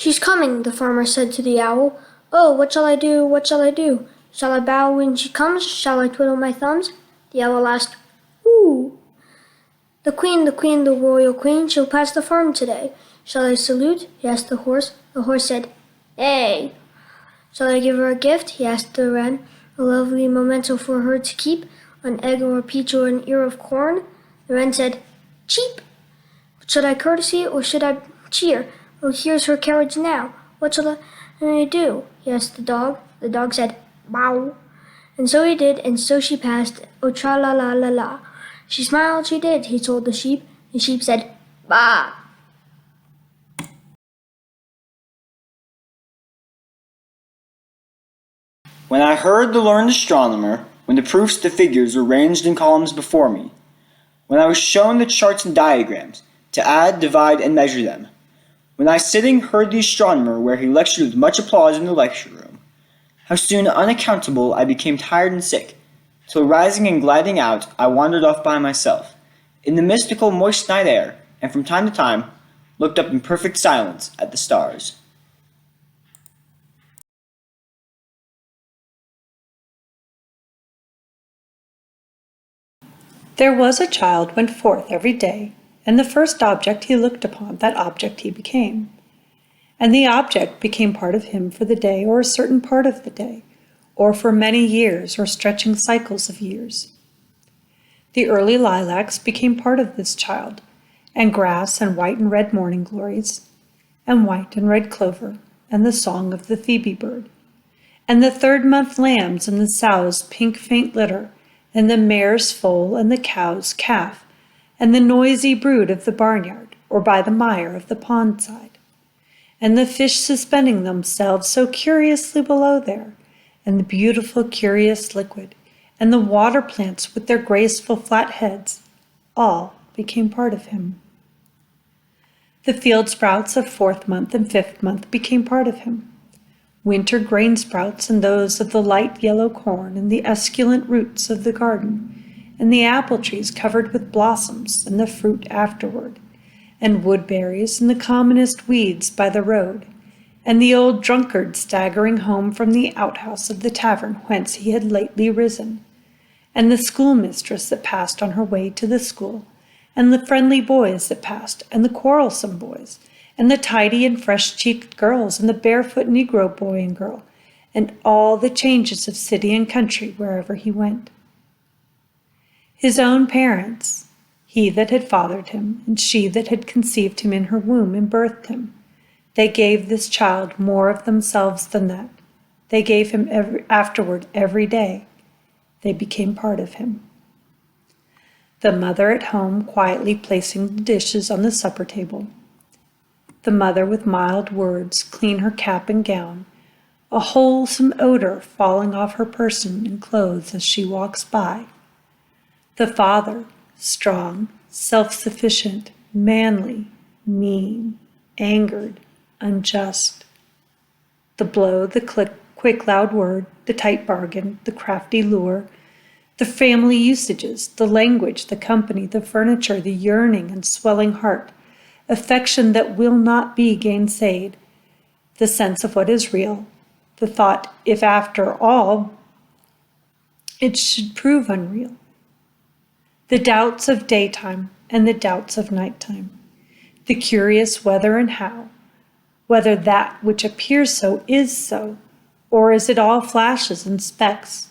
"She's coming," the farmer said to the owl. "Oh, what shall I do? What shall I do? Shall I bow when she comes? Shall I twiddle my thumbs?" The owl asked, "Who?" The queen, the royal queen, she'll pass the farm today. Shall I salute?" he asked the horse. The horse said, "Hey." "Shall I give her a gift?" he asked the wren. "A lovely memento for her to keep, an egg or a peach or an ear of corn?" The wren said, "Cheep." "Should I courtesy or should I cheer? Oh, here's her carriage now. What shall I do?" he asked the dog. The dog said, "Bow." And so he did, and so she passed, oh tra la la la la. She smiled, she did, he told the sheep. The sheep said, "Bah." When I heard the learned astronomer, when the proofs, the figures were ranged in columns before me, when I was shown the charts and diagrams, to add, divide, and measure them, when I sitting heard the astronomer where he lectured with much applause in the lecture room, how soon unaccountable I became tired and sick, till rising and gliding out I wandered off by myself, in the mystical moist night air, and from time to time looked up in perfect silence at the stars. There was a child went forth every day, and the first object he looked upon, that object he became. And the object became part of him for the day, or a certain part of the day, or for many years, or stretching cycles of years. The early lilacs became part of this child, and grass and white and red morning glories, and white and red clover, and the song of the phoebe bird, and the third-month lambs and the sows' pink faint litter, and the mare's foal and the cow's calf, and the noisy brood of the barnyard, or by the mire of the pond side, and the fish suspending themselves so curiously below there, and the beautiful curious liquid, and the water plants with their graceful flat heads, all became part of him. The field sprouts of fourth month and fifth month became part of him. Winter grain sprouts and those of the light yellow corn and the esculent roots of the garden, and the apple trees covered with blossoms and the fruit afterward, and woodberries and the commonest weeds by the road, and the old drunkard staggering home from the outhouse of the tavern whence he had lately risen, and the schoolmistress that passed on her way to the school, and the friendly boys that passed, and the quarrelsome boys, and the tidy and fresh-cheeked girls, and the barefoot Negro boy and girl, and all the changes of city and country wherever he went. His own parents, he that had fathered him, and she that had conceived him in her womb and birthed him, they gave this child more of themselves than that. They gave him afterward every day. They became part of him. The mother at home quietly placing the dishes on the supper table, the mother with mild words clean her cap and gown, a wholesome odor falling off her person and clothes as she walks by. The father, strong, self-sufficient, manly, mean, angered, unjust. The blow, the quick loud word, the tight bargain, the crafty lure, the family usages, the language, the company, the furniture, the yearning and swelling heart, affection that will not be gainsayed, the sense of what is real, the thought, if after all it should prove unreal, the doubts of daytime and the doubts of nighttime, the curious whether and how, whether that which appears so is so, or is it all flashes and specks.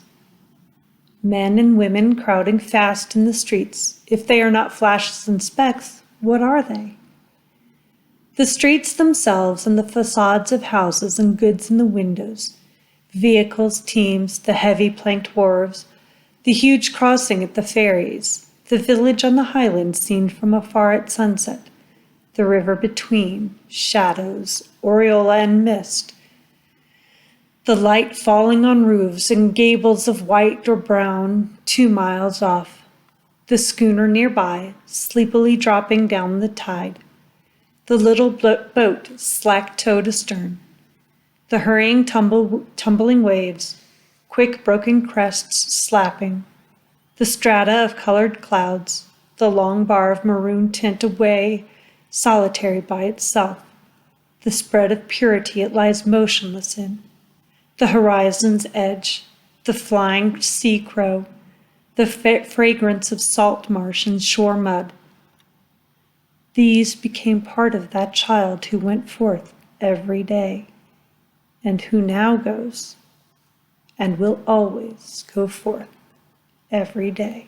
Men and women crowding fast in the streets, if they are not flashes and specks, what are they? The streets themselves and the facades of houses and goods in the windows, vehicles, teams, the heavy planked wharves, the huge crossing at the ferries, the village on the highland seen from afar at sunset, the river between, shadows, aureola and mist, the light falling on roofs and gables of white or brown 2 miles off, the schooner nearby, sleepily dropping down the tide, the little boat slack-towed astern, the hurrying tumbling waves, quick broken crests slapping, the strata of colored clouds, the long bar of maroon tint away, solitary by itself, the spread of purity it lies motionless in, the horizon's edge, the flying sea crow, the fragrance of salt marsh and shore mud. These became part of that child who went forth every day, and who now goes, and will always go forth every day.